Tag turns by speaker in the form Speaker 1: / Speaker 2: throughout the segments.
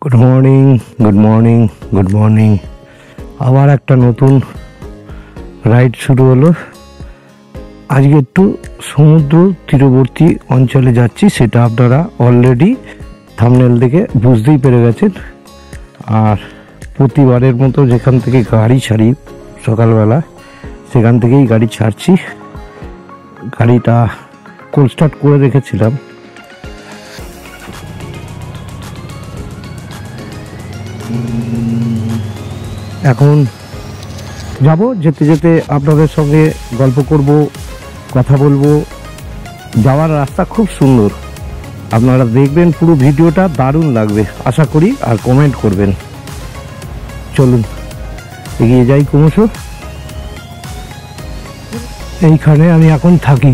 Speaker 1: Good morning, good morning, good morning. আবার একটা নতুন রাইড শুরু হলো। আজকে একটু সমুদ্র তীরবর্তী অঞ্চলে যাচ্ছি, সেটা আপনারা অলরেডি থাম্বনেল দেখে বুঝতেই পেরে গেছেন। আর প্রতিবারের মতো যেখান থেকে গাড়ি ছাড়ি সকালবেলা, সেখান থেকেই গাড়ি ছাড়ছি। গাড়িটা কোল্ড স্টার্ট করে রেখেছিলাম। এখন যাব, যেতে যেতে আপনাদের সঙ্গে গল্প করব, কথা বলবো। যাওয়ার রাস্তা খুব সুন্দর, আপনারা দেখবেন পুরো ভিডিওটা, দারুণ লাগবে আশা করি, আর কমেন্ট করবেন। চলুন এগিয়ে যাই ক্রমশ। এইখানে আমি এখন থাকি।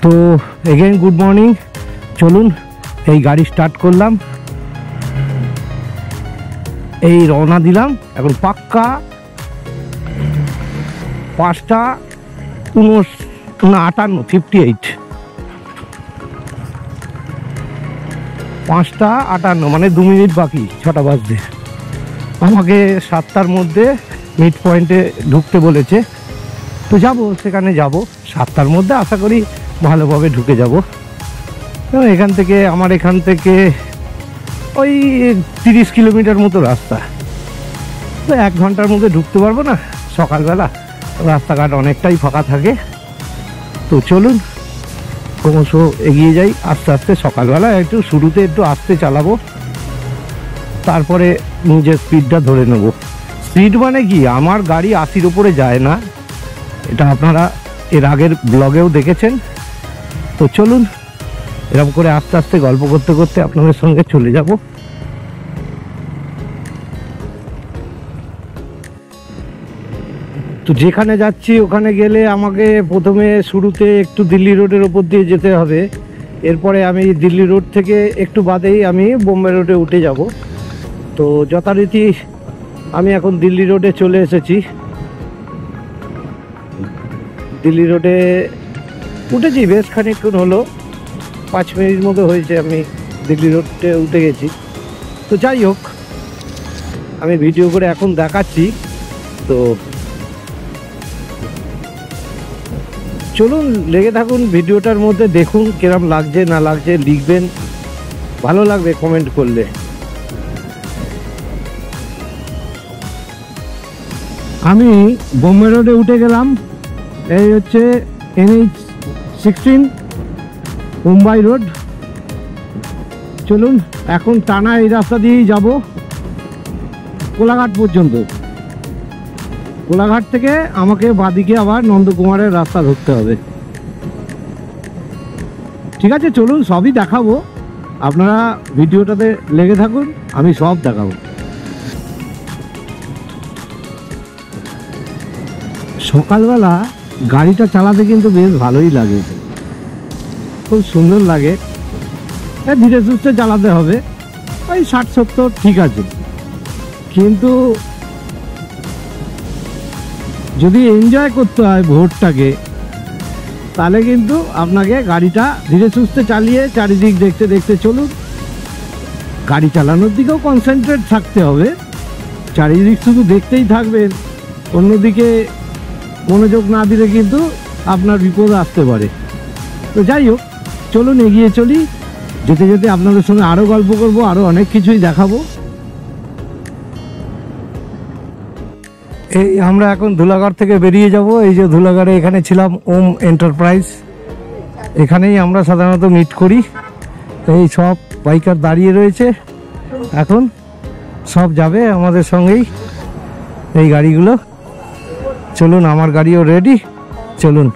Speaker 1: তো এগেইন গুড মর্নিং। চলুন এই গাড়ি স্টার্ট করলাম, এই রওনা দিলাম। এখন পাক্কা 5:58 5:58, মানে 2 মিনিট বাকি 6টা বাজতে। আমাকে 7টার মধ্যে মিড পয়েন্টে ঢুকতে বলেছে, তো যাব, সেখানে যাব 7টার মধ্যে। আশা করি ভালোভাবে ঢুকে যাব। এখান থেকে ওই 30 কিলোমিটার মতো রাস্তা, তো 1 ঘন্টার মধ্যে ঢুকতে পারবো না। সকালবেলা রাস্তাঘাট অনেকটাই ফাঁকা থাকে। তো চলুন ক্রমশ এগিয়ে যাই আস্তে আস্তে। সকালবেলা শুরুতে একটু আস্তে চালাবো, তারপরে নিজের স্পিডটা ধরে নেব। স্পিড মানে কি, আমার গাড়ি 80-র উপরে যায় না, এটা আপনারা এর আগের ব্লগেও দেখেছেন। তো চলুন এরকম করে আস্তে আস্তে গল্প করতে করতে আপনাদের সঙ্গে চলে যাব। তো যেখানে যাচ্ছি ওখানে গেলে আমাকে প্রথমে শুরুতে একটু দিল্লি রোডের ওপর দিয়ে যেতে হবে। এরপরে আমি দিল্লি রোড থেকে একটু বাদেই আমি বোম্বে রোডে উঠে যাব। তো যথারীতি আমি এখন দিল্লি রোডে চলে এসেছি। দিল্লি রোডে উঠেছি, বেশ খানিকক্ষণ হলো, 5 মিনিট মতো হয়েছে আমি দিল্লি রোডে উঠে গেছি। তো যাই হোক, আমি ভিডিও করে এখন দেখাচ্ছি। তো চলুন লেগে থাকুন ভিডিওটার মধ্যে, দেখুন কিরম লাগছে না লাগছে, লিখবেন, ভালো লাগবে কমেন্ট করলে। আমি বোম্বে রোডে উঠে গেলাম। এই হচ্ছে NH-16 মুম্বাই রোড। চলুন এখন টানা এই রাস্তা দিয়েই যাব কোলাঘাট পর্যন্ত। কোলাঘাট থেকে আমাকে বাদিকে আবার নন্দকুমারের রাস্তা ধরতে হবে। ঠিক আছে, চলুন সবই দেখাবো, আপনারা ভিডিওটাতে লেগে থাকুন, আমি সব দেখাবো। সকালবেলা গাড়িটা চালাতে কিন্তু বেশ ভালোই লাগে, খুব সুন্দর লাগে। ধীরে সুস্থে চালাতে হবে, ওই 60-70 ঠিক আছে। কিন্তু যদি এনজয় করতে হয় ভোরটাকে, তাহলে কিন্তু আপনাকে গাড়িটা ধীরে সুস্থে চালিয়ে চারিদিক দেখতে দেখতে চলুন। গাড়ি চালানোর দিকেও কনসেন্ট্রেট থাকতে হবে, চারিদিক শুধু দেখতেই থাকবেন, অন্যদিকে মনোযোগ না দিলে কিন্তু আপনার বিপদ আসতে পারে। তো যাই হোক, চলুন এগিয়ে চলি। যেতে যেতে আপনাদের সঙ্গে আরও গল্প করব, আরও অনেক কিছুই দেখাবো। এই আমরা এখন ধুলাগড় থেকে বেরিয়ে যাব। এই যে ধুলাগড়ে এখানে ছিলাম ওম এন্টারপ্রাইজ, এখানেই আমরা সাধারণত মিট করি। এই সব বাইকার দাঁড়িয়ে রয়েছে, এখন সব যাবে আমাদের সঙ্গেই এই গাড়িগুলো। চলুন, আমার গাড়িও রেডি, চলুন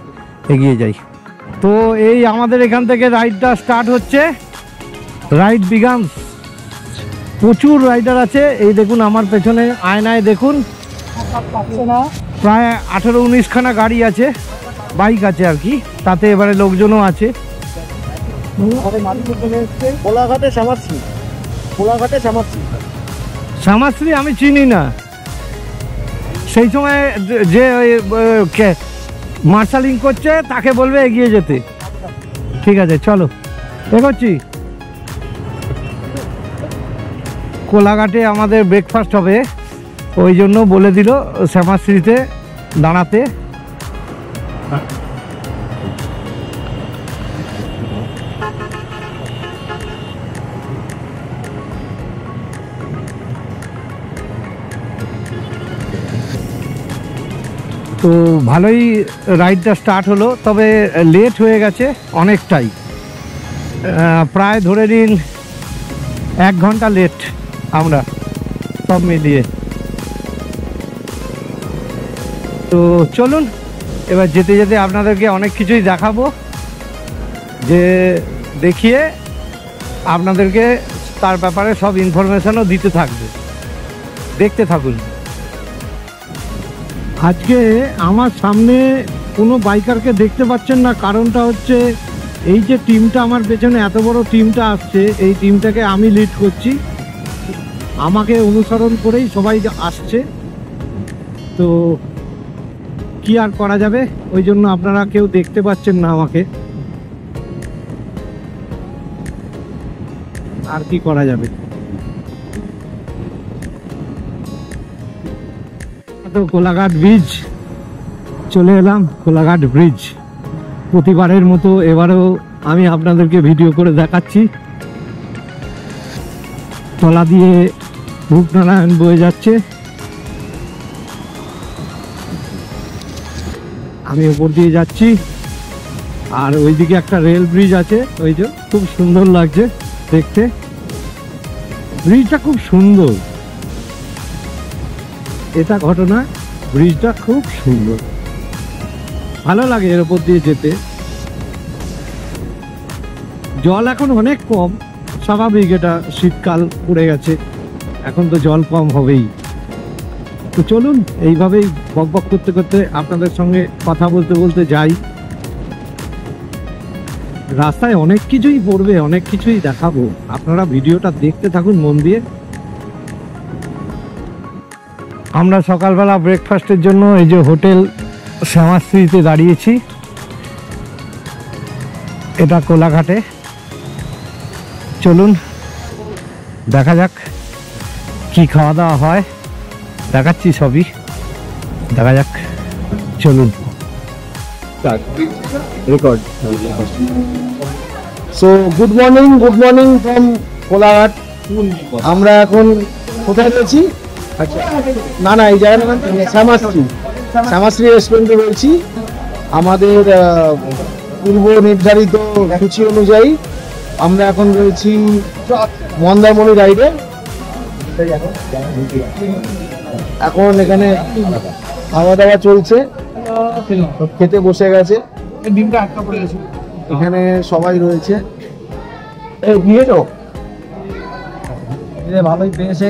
Speaker 1: এগিয়ে যাই। তো এই আমাদের এখান থেকে রাইডটা স্টার্ট হচ্ছে, রাইড বিগানস। প্রচুর রাইডার আছে, এই দেখুন আমার পেছনে আয়নায় দেখুন, প্রায় 18-19 খানা গাড়ি আছে, বাইক আছে আর কি, তাতে এবারে লোকজনও আছে। শ্যামাশ্রী আমি চিনি না, সেই সময় যে মার্শালিং করছে তাকে বলবে এগিয়ে যেতে। ঠিক আছে চলো এগোচ্ছি। কোলাঘাটে আমাদের ব্রেকফাস্ট হবে, ওই জন্য বলে দিল শ্যামাশ্রীতে দাঁড়াতে। তো ভালোই রাইডটা স্টার্ট হলো, তবে লেট হয়ে গেছে অনেকটাই, প্রায় ধরে নিন 1 ঘন্টা লেট আমরা সব মিলিয়ে। তো চলুন এবার যেতে যেতে আপনাদেরকে অনেক কিছুই দেখাবো, যে দেখিয়ে আপনাদেরকে তার ব্যাপারে সব ইনফরমেশনও দিতে থাকবে, দেখতে থাকুন। আজকে আমার সামনে কোনো বাইকারকে দেখতে পাচ্ছেন না, কারণটা হচ্ছে এই যে টিমটা আমার পেছনে এত বড় টিমটা আসছে, এই টিমটাকে আমি লিড করছি, আমাকে অনুসরণ করেই সবাই আসছে। তো কি আর করা যাবে, ওই জন্য আপনারা কেউ দেখতে পাচ্ছেন না আমাকে, আর কি করা যাবে। তো কোলাঘাট ব্রিজ চলে এলাম, কোলাঘাট ব্রিজ প্রতিবারের মতো এবারেও আমি আপনাদেরকে ভিডিও করে দেখাচ্ছি। তলা দিয়ে রূপনারায়ণ বয়ে যাচ্ছে, আমি ওপর দিয়ে যাচ্ছি, আর ওইদিকে একটা রেল ব্রিজ আছে, ওই যে খুব সুন্দর লাগছে দেখতে, ব্রিজটা খুব সুন্দর। এটা ঘটনা, ব্রিজটা খুব সুন্দর, ভালো লাগে এর উপর দিয়ে যেতে। জল এখন অনেক কম, স্বাভাবিক, এটা শীতকাল পড়ে গেছে, এখন তো জল কম হবেই। তো চলুন এইভাবেই বকবক করতে করতে আপনাদের সঙ্গে কথা বলতে বলতে যাই। রাস্তায় অনেক কিছুই পড়বে, অনেক কিছুই দেখাবো, আপনারা ভিডিওটা দেখতে থাকুন মন দিয়ে। আমরা সকালবেলা ব্রেকফাস্টের জন্য এই যে হোটেল শ্যামাশ্রীতে দাঁড়িয়েছি, এটা কোলাঘাটে। চলুন দেখা যাক কি খাওয়া দাওয়া হয়, দেখাচ্ছি সবই, দেখা যাক, চলুন।
Speaker 2: Record. So good morning from Kolaghat. আমরা এখন কোথায় রয়েছি? না এই জায়গার নাম শ্যামাশ্রী রেস্টুরেন্টে রয়েছি। আমাদের পূর্ব নির্ধারিত সূচি অনুযায়ী আমরা এখন রয়েছি মন্দারমণি রাইডে। এখন এখানে খাওয়া দাওয়া চলছে, খেতে বসে গেছে, এখানে সবাই রয়েছে। ভালোই পেয়েছে,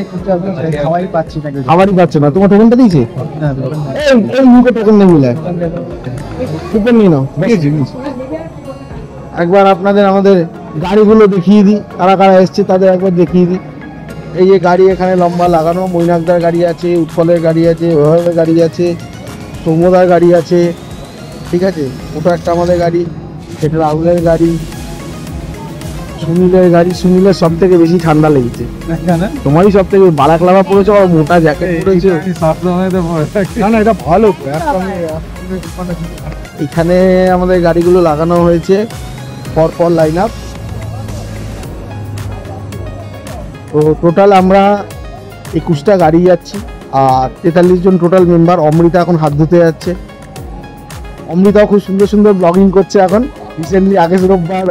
Speaker 2: খাবারই পাচ্ছে না। তোমার টোকেনটা দিয়েছে? টোকেন নেই, টোকেন নিয়ে নাও। একবার আপনাদের আমাদের গাড়িগুলো দেখিয়ে দিই, কারা কারা এসছে তাদের একবার দেখিয়ে দিই। এই যে গাড়ি এখানে লম্বা লাগানো, মৈনাকদার গাড়ি আছে, উৎপলের গাড়ি আছে, ওভাবের গাড়ি আছে, সৌম্যদার গাড়ি আছে, ঠিক আছে। ওটা একটা আমাদের গাড়ি, সেটা রাহুলের গাড়ি, সুনীলের গাড়ি। সুনীলের সব থেকে বেশি ঠান্ডা লেগেছে, তোমারই সব থেকে বালাক্লাভা পড়েছো আর মোটা জ্যাকেট পরেছো। না এটা ভালো। এখানে আমাদের গাড়িগুলো লাগানো হয়েছে পরপর লাইন আপ। তো টোটাল আমরা 21টা গাড়ি যাচ্ছি, আর 43 জন টোটাল মেম্বার। অমৃতা এখন হাত ধুতে যাচ্ছে, অমৃতাও খুব সুন্দর সুন্দর ব্লগিং করছে এখন। রিসেন্টলি আগের রোববার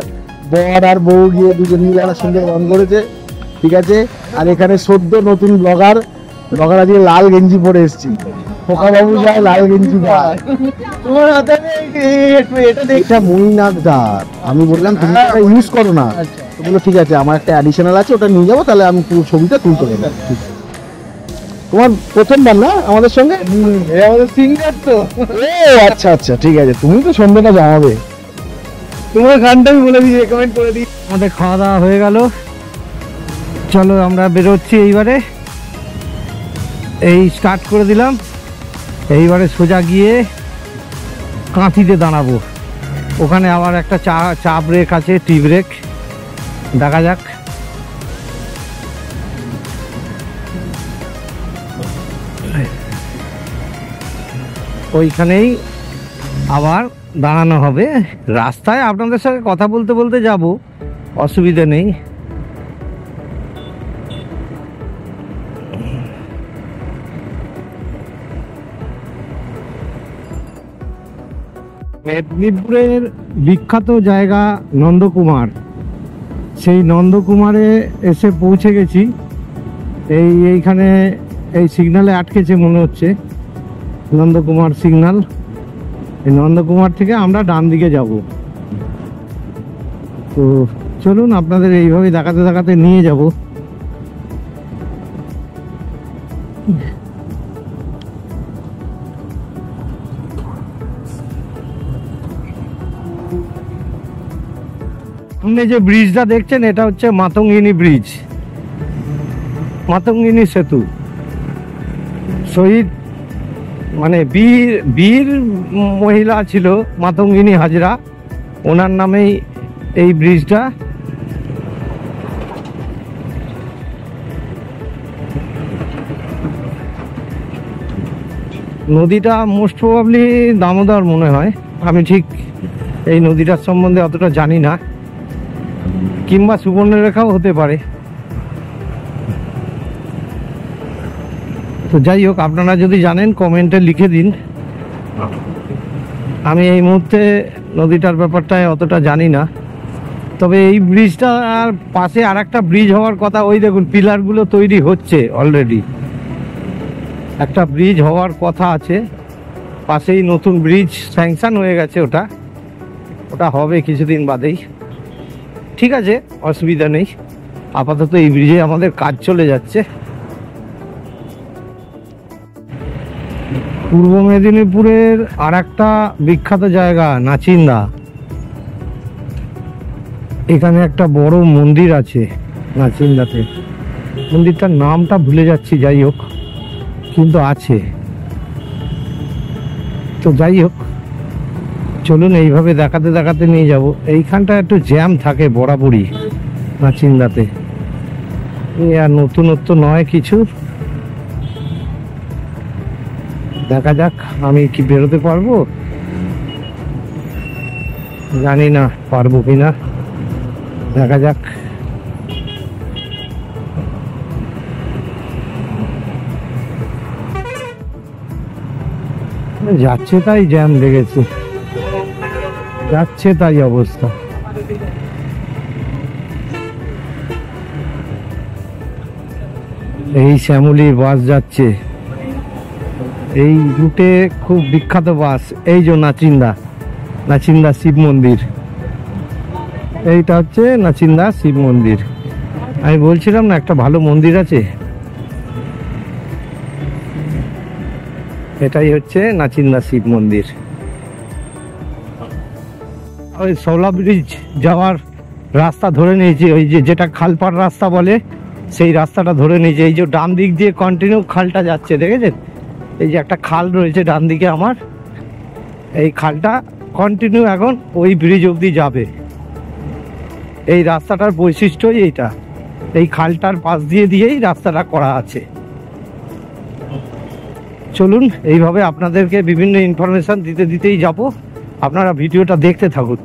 Speaker 2: বর আর বউ গিয়ে দুজন মিলে একটা সুন্দর রং করেছে, ঠিক আছে। আর এখানে সদ্য নতুন ব্লগার আজকে লাল গেঞ্জি পরে এসেছি, খোকা বাবু যায় লাল গেঞ্জি গায়। এটা মৈনাকদার, আমি বললাম তুমি এটা ইউজ করো না, তো বললো ঠিক আছে আমার একটা অ্যাডিশনাল আছে, ওটা নিয়ে যাবো, তাহলে আমি পুরো ছবিটা তুলতে পারবো। তোমার প্রথমবার না আমাদের সঙ্গে? আমাদের সিঙ্গার তো। আচ্ছা ঠিক আছে, তুমি তো সন্ধ্যাটা জানাবে, তোমার গানটা আমি বলে দিই, রেকমেন্ড করে দিই।
Speaker 1: আমাদের খাওয়া দাওয়া হয়ে গেল, চলো আমরা বেরোচ্ছি। এইবারে এই স্টার্ট করে দিলাম, এইবারে সোজা গিয়ে কাঁথিতে দাঁড়াবো। ওখানে আবার একটা চা ব্রেক আছে, টি ব্রেক, দেখা যাক। ওইখানেই আবার দাঁড়ানো হবে। রাস্তায় আপনাদের সঙ্গে কথা বলতে বলতে যাব, অসুবিধা নেই। মেদিনীপুরের বিখ্যাত জায়গা নন্দকুমার, সেই নন্দকুমারে এসে পৌঁছে গেছি। এইখানে এই সিগন্যালে আটকেছে মনে হচ্ছে, নন্দকুমার সিগন্যাল। এই নন্দকুমার থেকে আমরা ডান দিকে যাব। তো চলুন আপনাদের এইভাবে দেখাতে দেখাতে নিয়ে যাব। সামনে যে ব্রিজটা দেখছেন এটা হচ্ছে মাতঙ্গিনী ব্রিজ, মাতঙ্গিনী সেতু। শহীদ মানে বীর মহিলা ছিল মাতঙ্গিনী হাজরা, ওনার নামেই এই ব্রিজটা। নদীটা মোস্ট প্রবাবলি দামোদর মনে হয়, আমি ঠিক এই নদীটার সম্বন্ধে অতটা জানি না, কিংবা সুবর্ণরেখাও হতে পারে। তো যাই হোক, আপনারা যদি জানেন কমেন্টে লিখে দিন। আমি এই মুহূর্তে নদীটার ব্যাপারটায় অতটা জানি না। তবে এই ব্রিজটা আর পাশে আর একটা ব্রিজ হওয়ার কথা, ওই দেখুন পিলারগুলো তৈরি হচ্ছে অলরেডি। একটা ব্রিজ হওয়ার কথা আছে পাশেই, নতুন ব্রিজ স্যাংশন হয়ে গেছে, ওটা হবে কিছুদিন বাদেই। ঠিক আছে, অসুবিধা নেই। আপাতত এই ব্রিজে আমাদের কাজ চলে যাচ্ছে। পূর্ব মেদিনীপুরের আর একটা বিখ্যাত জায়গা নাচিন্দা। এখানে একটা বড় মন্দির আছে নাচিন্দাতে, মন্দিরটার নামটা ভুলে যাচ্ছি, যাই হোক কিন্তু আছে। তো যাই হোক, চলুন এইভাবে দেখাতে দেখাতে নিয়ে যাব। এইখানটা একটু জ্যাম থাকে বরাবরই নাচিন্দাতে, এই আর নতুনত্ব নয় কিছু। দেখা যাক আমি কি বেরোতে পারবো, জানি না পারবো কিনা, দেখা যাক। যাচ্ছে তাই জ্যাম লেগেছে, যাচ্ছে তাই অবস্থা। এই শ্যামলী বাস যাচ্ছে, এই রুটে খুব বিখ্যাত বাস। এই যে নাচিন্দা শিব মন্দির, এইটা হচ্ছে নাচিন্দা শিব মন্দির। আমি বলছিলাম না একটা ভালো মন্দির আছে, এটাই হচ্ছে নাচিন্দা শিব মন্দির। ওই শোলা ব্রিজ যাওয়ার রাস্তা ধরে নিয়েছি, ওই যেটা খালপাড় রাস্তা বলে সেই রাস্তাটা ধরে নিয়েছি। এই যে ডান দিক দিয়ে কন্টিনিউ খালটা যাচ্ছে, দেখেছেন? এই যে একটা খাল রয়েছে ডান দিকে আমার, এই খালটা কন্টিনিউ এখন ওই ব্রিজ অবধি যাবে। এই রাস্তাটার বৈশিষ্ট্যই এইটা, এই খালটার পাশ দিয়েই রাস্তাটা করা আছে। চলুন এইভাবে আপনাদেরকে বিভিন্ন ইনফরমেশন দিতেই যাব, আপনারা ভিডিওটা দেখতে থাকুন।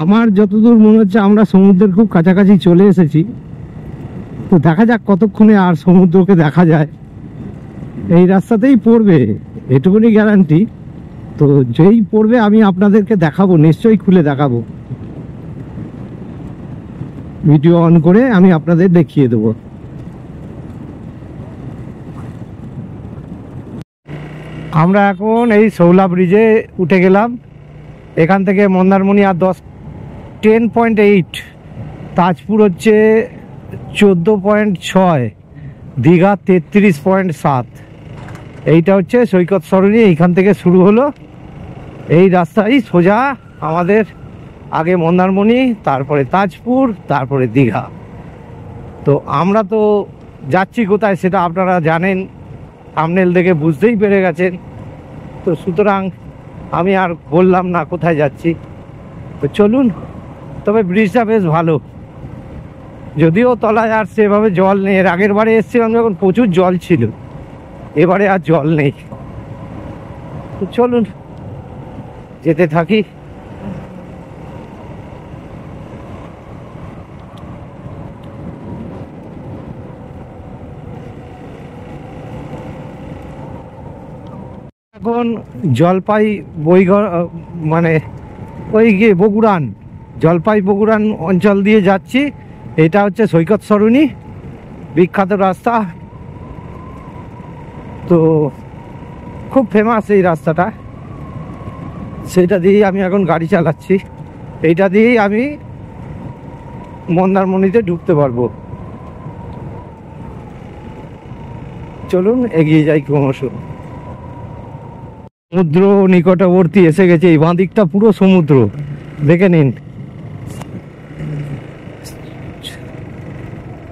Speaker 1: আমার যতদূর মনে হচ্ছে আমরা সমুদ্রের খুব কাছাকাছি চলে এসেছি। তো দেখা যাক কতক্ষণে আর সমুদ্রকে দেখা যায়। এই রাস্তাতেই পড়বে এটুকুনি গ্যারান্টি। তো যেই পড়বে আমি আপনাদেরকে দেখাবো, নিশ্চয়ই খুলে দেখাবো। ভিডিও অন করে আমি আপনাদের দেখিয়ে দেবো। আমরা এখন এই শৌলা ব্রিজে উঠে গেলাম। এখান থেকে মন্দারমণি আর 10.8, তাজপুর হচ্ছে 14.6, দীঘা 33.7। এইটা হচ্ছে সৈকত সরণি। এইখান থেকে শুরু হলো এই রাস্তায় সোজা আমাদের আগে মন্দারমণি, তারপরে তাজপুর, তারপরে দীঘা। তো আমরা তো যাচ্ছি কোথায় সেটা আপনারা জানেন, থাম্বনেল দেখে বুঝতেই পেরে গেছেন। তো সুতরাং আমি আর বললাম না কোথায় যাচ্ছি। তো চলুন। তবে ব্রিজটা বেশ ভালো, যদিও তলায় আর সেভাবে জল নেই। এর আগের বারে এসেছিলাম যখন প্রচুর জল ছিল, এবারে আর জল নেই। তো চলুন যেতে থাকি। এখন জলপাই মানে ওই গিয়ে বগুড়ান, জলপাই বগুড়ান অঞ্চল দিয়ে যাচ্ছি। এটা হচ্ছে সৈকত সরণি, বিখ্যাত রাস্তা। তো খুব ফেমাস এই রাস্তাটা, সেটা দিয়েই আমি এখন গাড়ি চালাচ্ছি। এইটা দিয়েই আমি মন্দারমণিতে ঢুকতে পারবো। চলুন এগিয়ে যাই ক্রমশ। সমুদ্র নিকটবর্তী এসে গেছে। এই বাঁ দিকটা পুরো সমুদ্র, দেখে নিন।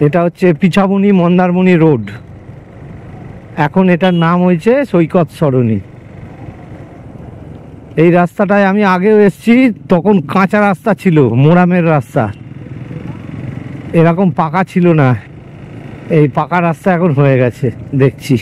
Speaker 1: এটা হচ্ছে পিছাবনি মন্দারমণি রোড, এখন এটার নাম হয়েছে সৈকত সরণি। এই রাস্তাটায় আমি আগেও এসেছি, তখন কাঁচা রাস্তা ছিল, মোরামের রাস্তা, এরকম পাকা ছিল না। এই পাকা রাস্তা এখন হয়ে গেছে দেখছি।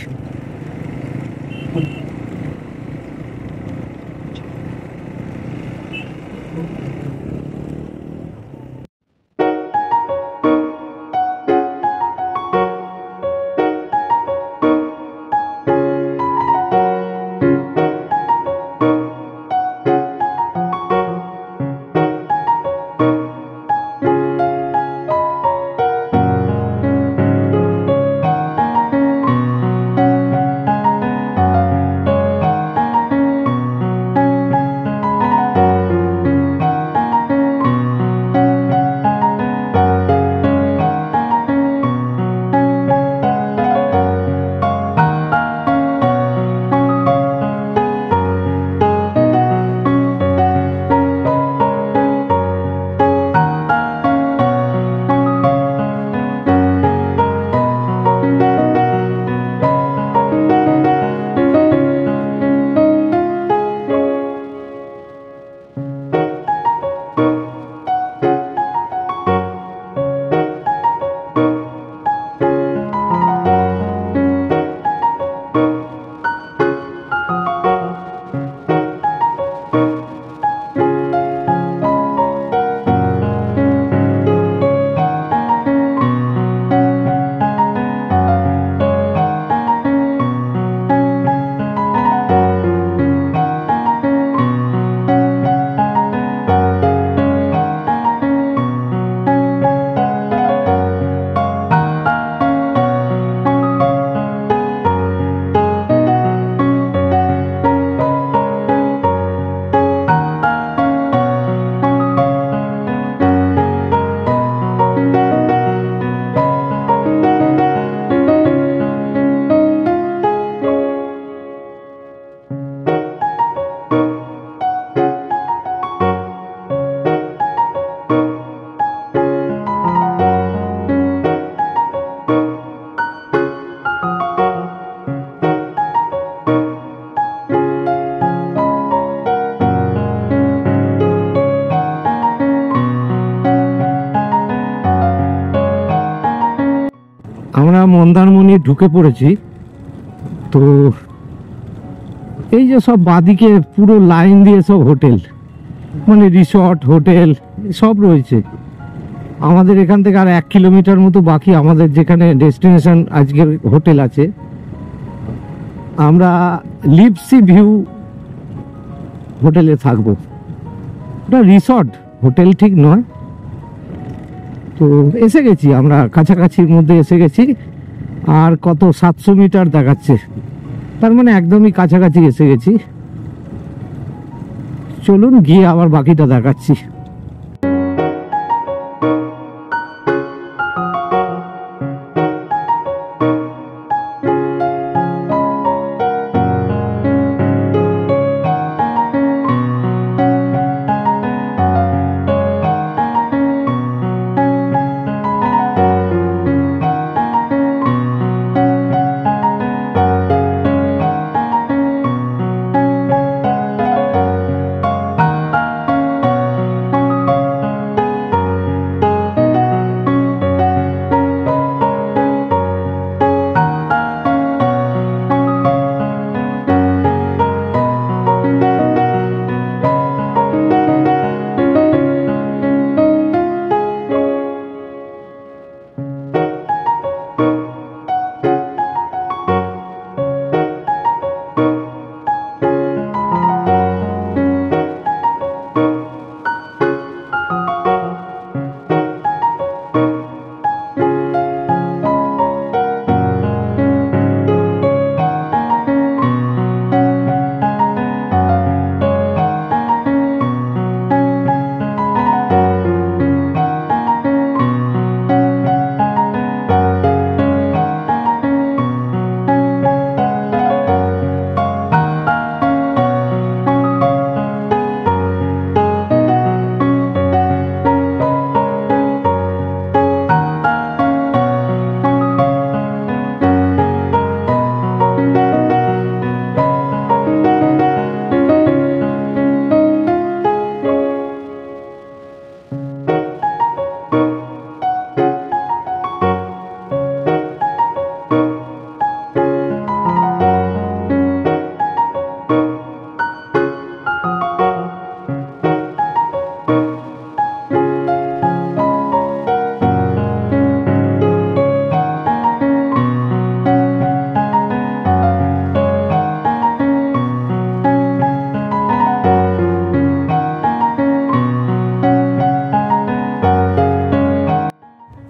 Speaker 1: আমরা মন্দারমণি ঢুকে পড়েছি। তো এই যে সব বাঁদিকে পুরো লাইন দিয়ে সব হোটেল, মানে রিসর্ট, হোটেল সব রয়েছে। আমাদের এখান থেকে আর 1 কিলোমিটার মতো বাকি আমাদের যেখানে ডেস্টিনেশন আজকের হোটেল আছে। আমরা লিপসি ভিউ হোটেলে থাকবো। ওটা রিসর্ট, হোটেল ঠিক নয়। তো এসে গেছি, আমরা কাছাকাছির মধ্যে এসে গেছি। আর কত 700 মিটার দেখাচ্ছে, তার মানে একদমই কাছাকাছি এসে গেছি। চলুন গিয়ে আবার বাকিটা দেখাচ্ছি।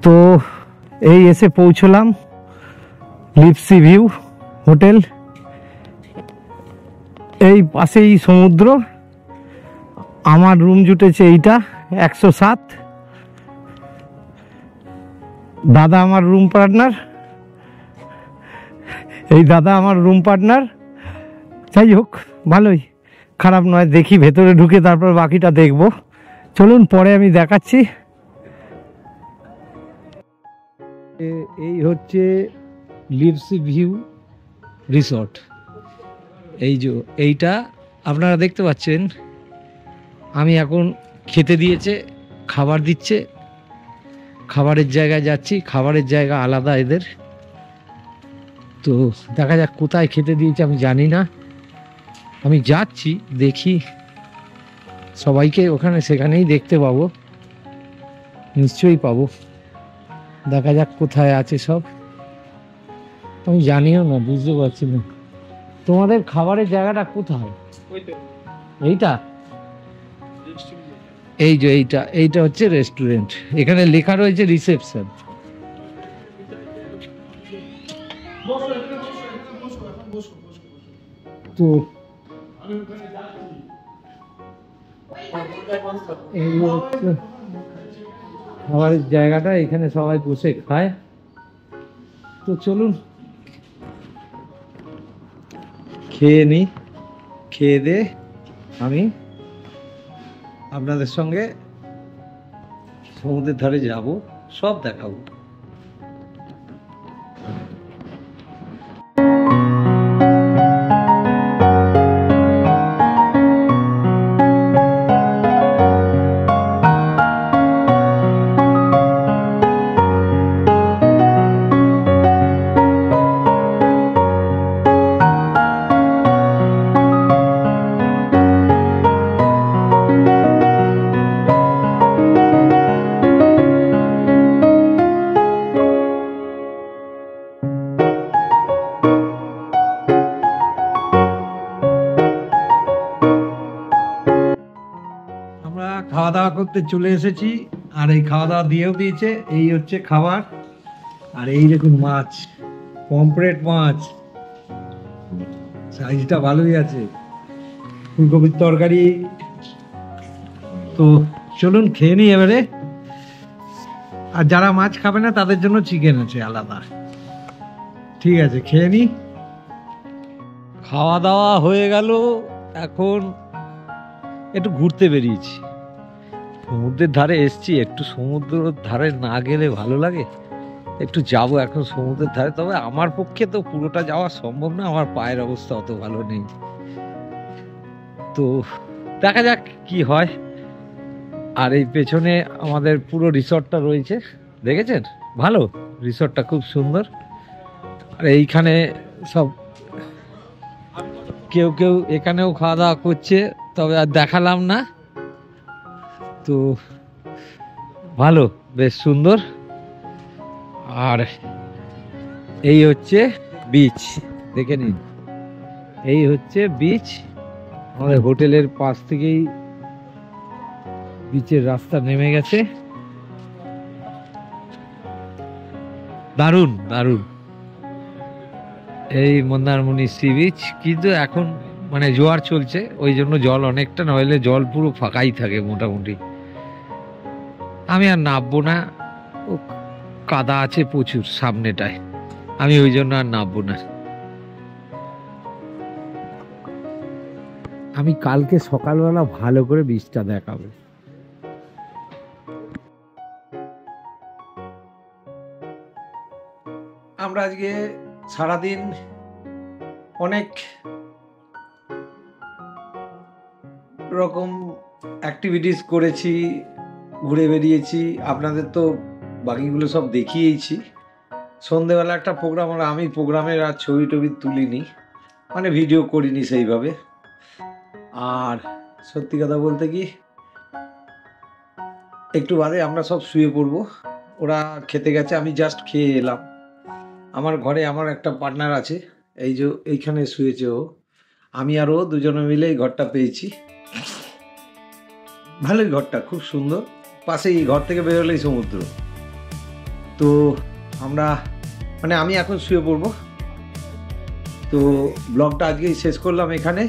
Speaker 1: তো এই এসে পৌঁছলাম লিপসি ভিউ হোটেল। এই পাশেই সমুদ্র। আমার রুম জুটেছে এইটা 107। দাদা আমার রুম পার্টনার, এই দাদা আমার রুম পার্টনার। যাই হোক, ভালোই, খারাপ নয়। দেখি ভেতরে ঢুকে তারপর বাকিটা দেখব। চলুন পরে আমি দেখাচ্ছি। এই হচ্ছে লিপসি ভিউ রিসর্ট। এই যে এইটা আপনারা দেখতে পাচ্ছেন। আমি এখন খেতে দিয়েছে, খাবার দিচ্ছে, খাবারের জায়গায় যাচ্ছি। খাবারের জায়গা আলাদা এদের। তো দেখা যাক কোথায় খেতে দিয়েছে, আমি জানি না। আমি যাচ্ছি, দেখি সবাইকে ওখানে সেখানেই দেখতে পাবো, নিশ্চয়ই পাবো। দেখা যাক কোথায় আছে সব, আমি জানিও না, বুঝতে পারছি না। তোমাদের খাবারের জায়গাটা কোথায়? এইটা, এই যে এইটা হচ্ছে রেস্টুরেন্ট। এখানে লেখা রয়েছে রিসেপশন। তো এই হচ্ছে খাবারের জায়গাটা, এখানে সবাই বসে খায়। তো চলুন খেয়ে নিই। খেয়ে দে আমি আপনাদের সঙ্গে সমুদ্রের ধারে যাব, সব দেখাবো। খাওয়া দাওয়া করতে চলে এসেছি আর এই খাওয়া দাওয়া দিয়েও দিয়েছে। এই হচ্ছে খাবার, আর এই দেখুন মাছ, পমফ্রেট মাছ, সাইজটা ভালোই আছে, ফুলকপির তরকারি। তো চলুন খেয়ে নিই এবারে। আর যারা মাছ খাবে না তাদের জন্য চিকেন আছে আলাদা। ঠিক আছে, খেয়ে নিই। খাওয়া দাওয়া হয়ে গেল, এখন একটু ঘুরতে বেরিয়েছি। সমুদ্রের ধারে এসছি, একটু সমুদ্রের ধারে না গেলে ভালো লাগে। একটু যাব এখন সমুদ্রের ধারে, তবে আমার পক্ষে তো পুরোটা যাওয়া সম্ভব না, আমার পায়ের অবস্থা অত ভালো নেই। তো দেখা যাক কি হয়। আর এই পেছনে আমাদের পুরো রিসর্টটা রয়েছে, দেখেছেন? ভালো রিসর্টটা, খুব সুন্দর। আর এইখানে সব কেউ কেউ এখানেও খাওয়া দাওয়া করছে, তবে আর দেখালাম না। তো ভালো, বেশ সুন্দর। আর এই হচ্ছে বিচ, দেখে নিন, এই হচ্ছে বিচ। আমাদের হোটেলের পাশ থেকেই বিচের রাস্তা নেমে গেছে। দারুণ দারুণ এই মন্দারমণি সি বিচ। কিন্তু এখন মানে জোয়ার চলছে, ওই জন্য জল অনেকটা, নইলে জল পুরো ফাঁকাই থাকে মোটামুটি। আমি আর নামবো না, ও কাদা আছে প্রচুর সামনেটায়, আমি ওই জন্য আর নামবো না। আমি কালকে সকালবেলা ভালো করে বীজটা দেখাবো। আমরা আজকে সারাদিন অনেক রকম অ্যাক্টিভিটিস করেছি, ঘুরে বেরিয়েছি। আপনাদের তো বাকিগুলো সব দেখিয়েছি। সন্ধেবেলা একটা প্রোগ্রাম হলো, আমি প্রোগ্রামের আর ছবি টবি তুলিনি, মানে ভিডিও করিনি সেইভাবে। আর সত্যি কথা বলতে কি, একটু বাদে আমরা সব শুয়ে পড়বো। ওরা খেতে গেছে, আমি জাস্ট খেয়ে এলাম। আমার ঘরে আমার একটা পার্টনার আছে, এই যে এইখানে শুয়েছে ও। আমি আর ও দুজনে মিলে এই ঘরটা পেয়েছি। ভালোই ঘরটা, খুব সুন্দর। পাশেই, ঘর থেকে বেরোলেই সমুদ্র। তো আমরা মানে আমি এখন শুয়ে পড়বো। তো ব্লগটা আজকেই শেষ করলাম এখানে।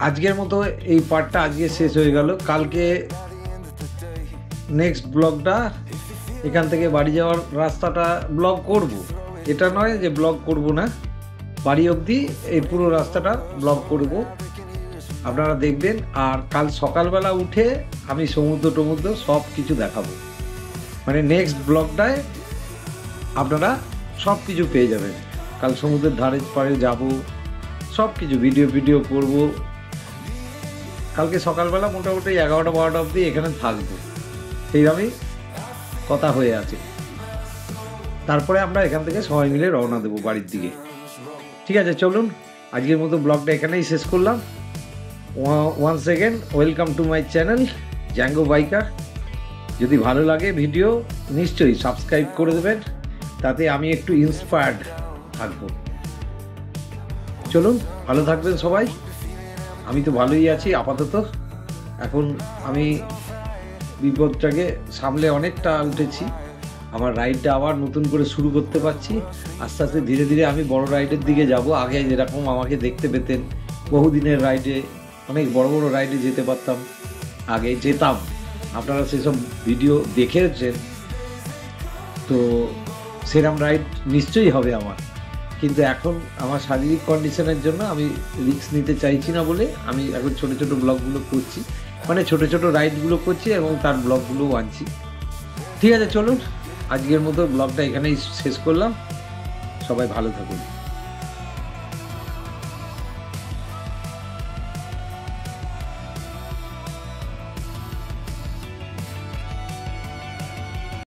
Speaker 1: আজকের মতো এই পার্টটা আজকে শেষ হয়ে গেল। কালকে নেক্সট ব্লগটা এখান থেকে বাড়ি যাওয়ার রাস্তাটা ব্লগ করব। এটা নয় যে ব্লগ করব না, বাড়ি অবধি এই পুরো রাস্তাটা ব্লগ করব, আপনারা দেখবেন। আর কাল সকালবেলা উঠে আমি সমুদ্র সব কিছু দেখাবো। মানে নেক্সট ব্লগটায় আপনারা সব কিছু পেয়ে যাবেন। কাল সমুদ্রের ধারে পাড়ে যাব, সব কিছু ভিডিও করব। কালকে সকালবেলা মোটামুটি 11টা-12টা অবধি এখানে থাকবো, এইরকমই কথা হয়ে আছে। তারপরে আমরা এখান থেকে সবাই মিলে রওনা দেবো বাড়ির দিকে। ঠিক আছে, চলুন আজকের মতো ব্লগটা এখানেই শেষ করলাম। Once again welcome to my channel Django Biker. যদি ভালো লাগে ভিডিও নিশ্চয়ই সাবস্ক্রাইব করে দেবেন, তাতে আমি একটু ইন্সপায়ার্ড থাকবো। চলুন, ভালো থাকবেন সবাই। আমি তো ভালোই আছি আপাতত। এখন আমি বিপদটাকে সামলে অনেকটা উঠেছি। আমার রাইডটা আবার নতুন করে শুরু করতে পারছি। আস্তে আস্তে ধীরে ধীরে আমি বড় রাইডের দিকে যাব। আগে যেরকম আমাকে দেখতে পেতেন বহুদিনের রাইডে, অনেক বড় বড় রাইডে যেতে পারতাম, আগে যেতাম, আপনারা সেসব ভিডিও দেখেছেন। তো সেরকম রাইড নিশ্চয়ই হবে আমার, কিন্তু এখন আমার শারীরিক কন্ডিশনের জন্য আমি রিস্ক নিতে চাইছি না বলে আমি এখন ছোট ছোট ব্লগগুলো করছি, মানে ছোট ছোট রাইডগুলো করছি এবং তার ব্লগগুলোও আনছি। ঠিক আছে, চলুন আজকের মতো ব্লগটা এখানেই শেষ করলাম। সবাই ভালো থাকুন।